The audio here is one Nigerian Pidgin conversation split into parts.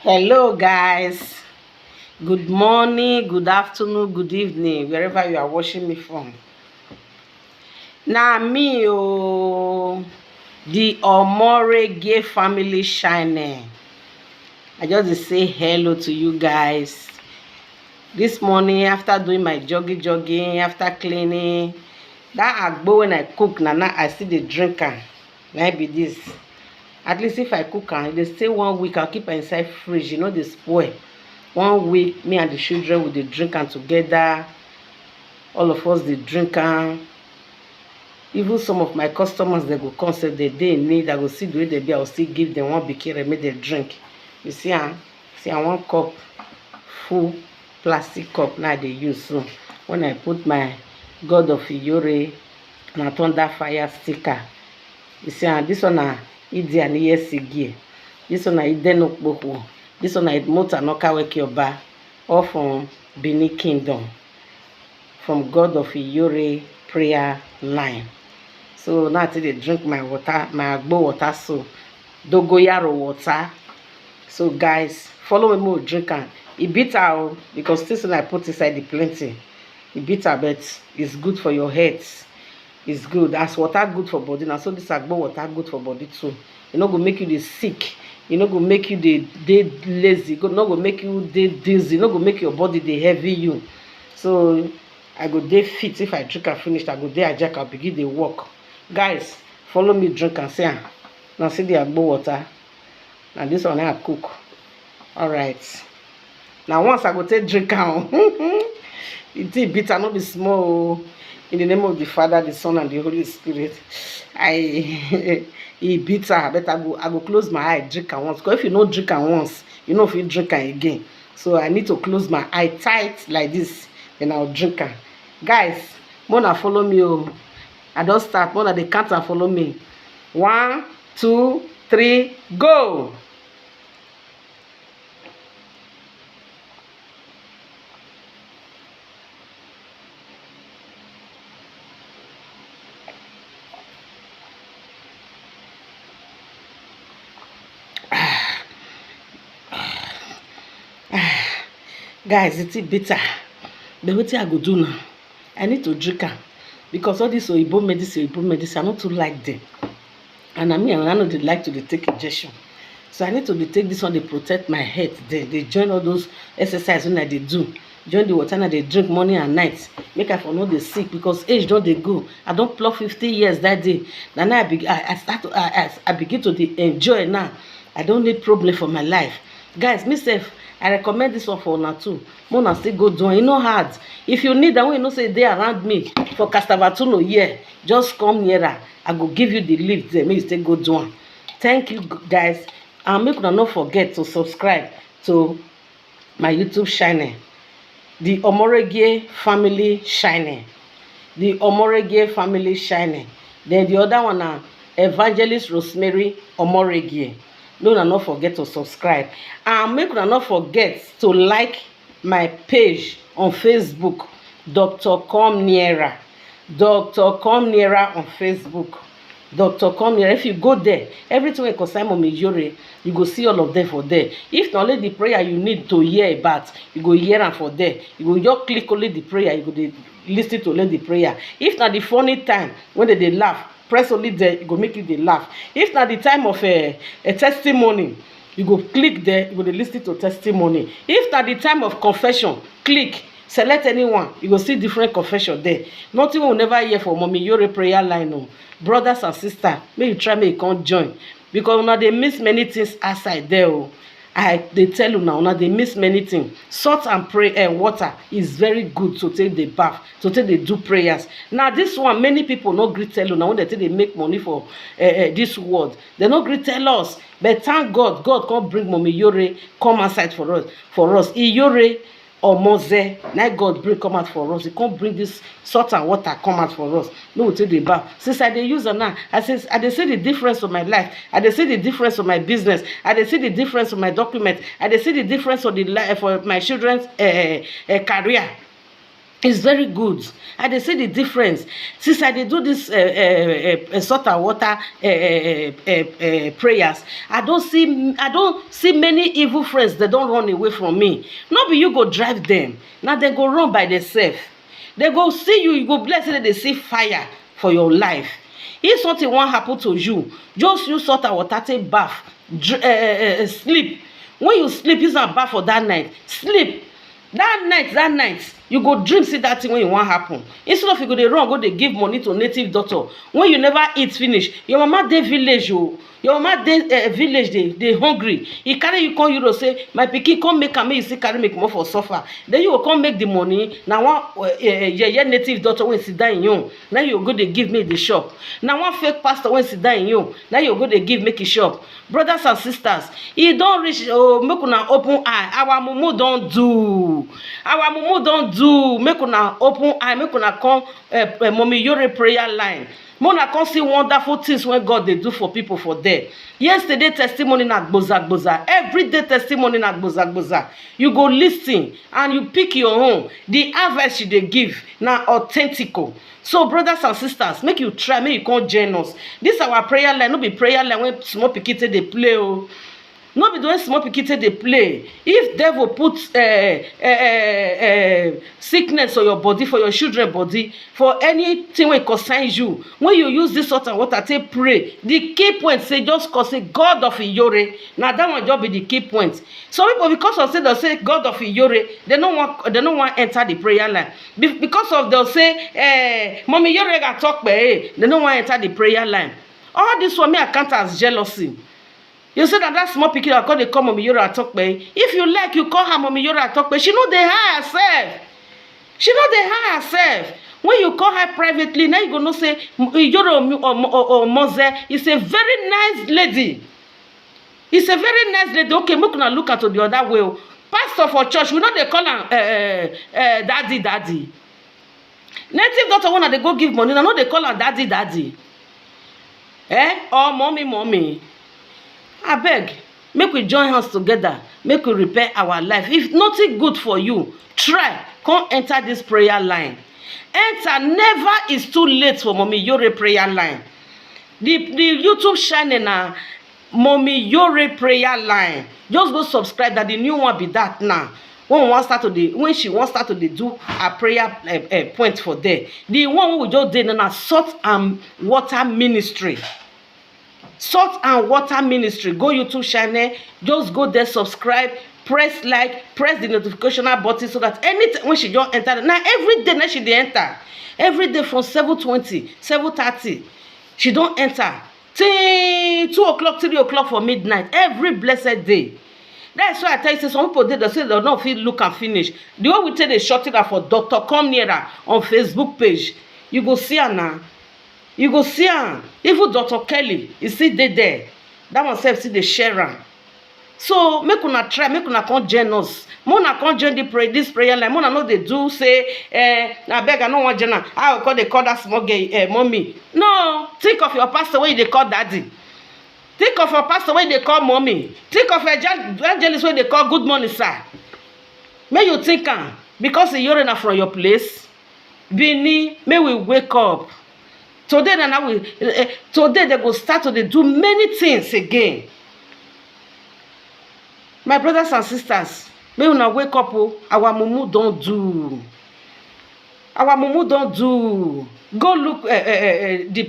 Hello guys, good morning, good afternoon, good evening, wherever you are watching me from. Now me the Omorege family shining. I just say hello to you guys. This morning after doing my jogging, after cleaning, that agbo when I cook now I see the drinker. Now be this. At least if I cook am, they stay 1 week, I'll keep am inside fridge, they spoil. 1 week, me and the children will dey drink am together. All of us dey drink am. Even some of my customers, they go come say they dey in need. I go see the way they be, I will still give them one bikini, make them drink. You see am? See am, 1 cup, full plastic cup now they use. So when I put my God of Iyore and thunder fire sticker, you see am, this one na Idi and Iyesigie. This one na Idenokpokwo. This one na Idmota Nokawekioba, all from Benin Kingdom, from God of Iyore prayer line. So now till they drink my water, my agbo water, so dogoyaro water. So guys, follow me more drink am. E bitter because this one I put inside the plenty. E bitter, but it's good for your health. It's good as water good for body now, so this agbo water good for body too. E no go make you dey sick, e no go make you dey lazy, e no go make you dey dizzy, e no go make your body dey heavy you. So I go dey fit. If I drink am finish, I go dey ajak, I begin dey work. Guys, follow me drink am. See am, now see the agbo water. Now this one I cook. Alright, now once I go take drink am. It is bitter, no be small. In the name of the Father, the Son, and the Holy Spirit. E bitter, but I go close my eye, drink am once. Because if you no drink am once, you no fit drink am again. So I need to close my eye tight like this, then I'll drink am. Guys, mona follow me. I don't start. Mona dey count and follow me. 1, 2, 3, go! Guys, it's bitter. But wetin I go do now? I need to drink am because all this oyibo medicine, I no too like them. And I no dey like to dey take injection. So I need to dey take this one, dey protect my head. They join all those exercise when I dey do. Join the water and they drink morning and night. Make I for no dey sick because age don dey go. I don clock 50 years that day. Now I begin to dey enjoy now. I don't need problem for my life. Guys, myself, I recommend this one for una too. Mona still go do it. E no hard. If you need that one, you know say dey around me for Castavatuno here, just come nearer. I go give you the link there. Make you still go do one. Thank you guys. And make una not forget to subscribe to my YouTube channel, the Omorege family shining. The Omorege family shining. Then the other one na Evangelist Rosemary Omorege. No, not forget to subscribe. And make una not forget to like my page on Facebook, Dr. Come Nearer. Dr. Come Nearer on Facebook. Dr. Come Nearer. If you go there, everything wey concern Mommy Iyore, you go see all of them for there. If not only the prayer you need to hear about, you go hear am for there. You go just click only the prayer, you go listen to only the prayer. If not the funny time when they laugh, press only there, it go make you dey laugh. If na the time of a testimony, you go click there, you go dey listen to testimony. If na the time of confession, click, select anyone, you go see different confession there. Nothing will never hear for Mommy Iyore prayer line. No. Brothers and sisters, may you try, may you come join. Because una dey miss many things outside there. They tell you now, they miss many things. Salt and water is very good to take the bath, to take the do prayers. Now this one, many people no gree tell you now when they think they make money for this world. They no gree tell us. But thank God, God come bring Mommy Iyore come outside for us. Iyore Omoze, now God bring come out for us. He come bring this salt and water come out for us. No, we take the bath. Since I dey use am now, I dey see the difference of my life. I dey see the difference of my business. I dey see the difference of my document. I dey see the difference of the life for my children's career. It's very good. I dey see the difference since I dey do this salt and water prayers. I don see many evil friends. They don run away from me. No be you go drive them. Na dem go run by themselves. They go see you, you go bless say they see fire for your life. If something wan happen to you, just use salt and water take bath, sleep. When you sleep, use am bath for that night, sleep. That night you go dream see that thing when e wan happen. Instead of you go dey run go dey give money to native doctor when you never eat finish. Your mama dey village o, your mama dey village dey hungry. E carry you come Europe say my pikin come make am make you still carry me comot for suffer. Then you go come make the money. Na one yeye native doctor wey sit down in you, na you go dey give me the shop. Na one fake pastor wey sit down in you, na you go dey give make e shop. Brothers and sisters, e don reach make una open eye. Our mumu don do. Our mumu don do. Make una open eye. Make una come Mommy Yore prayer line. Make una come see wonderful things when God dey do for people for there. Yesterday testimony na gboza. Everyday testimony na gboza. You go listen and you pick your own. The advice you dey give na authentical. So brothers and sisters, make you try, make you come join us. This our prayer line, no be prayer line when small pikin take dey play o. No be the way small pikin take dey play. If devil put sickness on your body, for your children body, for anything wey concern you, when you use this salt and water take pray, the key point say just cause say God of Iyore. Na that one just be the key point. Some people, because of say they say God of Iyore, they no want enter the prayer line. Because of they say Mommy Yore ga talk they no want enter the prayer line. All this one me I count as jealousy. You say that small pikin I call dey call Mommy Yore Atokpe. If you like, you call her Mommy Yore Atokpe. She no dey hire herself. She no dey hire herself. When you call her privately, now you go know say Yore or Moze is a very nice lady. It's a very nice lady. Okay, make una look at the other way. Pastor for church, we know they call am daddy. Native doctor when they go give money, I know they call am daddy. Or mommy. Abeg, make we join hands together, make we repair our life. If nothing good for you, try come enter this prayer line. Enter. Never is too late for Mommy Yore prayer line. The YouTube channel na Mommy Yore prayer line. Just go subscribe. That the new one be that now. When she wants start to do a prayer point for there. The one we just did na salt and water ministry. Salt and water ministry. Go YouTube channel, just go there, subscribe, press like, press the notification button so that anytime when she just enter, now every day now she dey enter. Every day from 7:20, 7:30, she don't enter till 2 o'clock, 3 o'clock for midnight. Every blessed day. That's why I tell you, say some people they say they don't feel look and finish. The way we tell they short it for Dr. Come Nearer on Facebook page. You go see her now. You go see am. Even Dr. Kelly, you see there. That one self see the share am. So make una try, make una come join us. Mona come join this prayer line. Mona know they do say, I beg I no want join am. I will call they call that small girl mommy. No, think of your pastor when they call daddy. Think of your pastor when they call mommy. Think of evangelist when they call good morning, sir. May you think am because you're not from your place. Bini, may we wake up. Today they go start to do many things again. My brothers and sisters, may una wake up. Our mumu don't do. Our mumu don't do. Go look the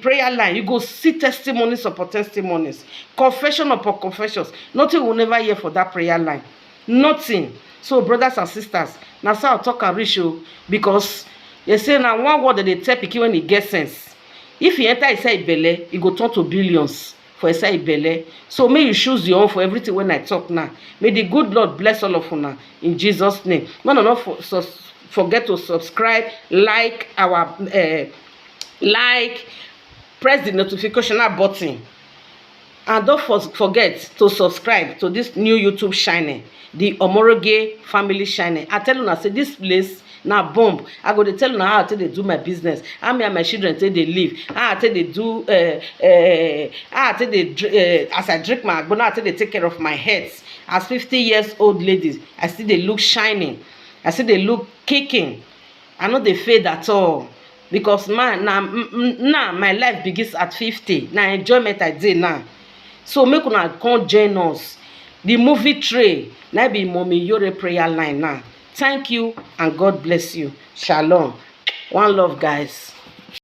prayer line. You go see testimonies upon testimonies, confession upon confessions. Nothing will never hear for that prayer line. Nothing. So brothers and sisters, now so I'll talk and reach you because you say now one word that they tell pikin when he get sense. If he enter inside belle, he go turn to billions for inside belle. So may you choose your own for everything when I talk now. May the good Lord bless all of you in Jesus' name. No, forget to subscribe, like our press the notification button. And don't forget to subscribe to this new YouTube channel, the Omoroge Family Channel. I tell you now, say this place now bomb. I go to tell you now how I tell they do my business. How me and my children tell they live. How I tell they do how I tell they as I drink my agbo, I tell they take care of my heads. As 50 years old ladies, I still they look shining. I still they look kicking. I no dey fade at all, because now my life begins at 50. Na enjoyment I dey now. So make una come join us. The movie tray na be Mommy Yore prayer line now. Thank you and God bless you. Shalom. One love, guys.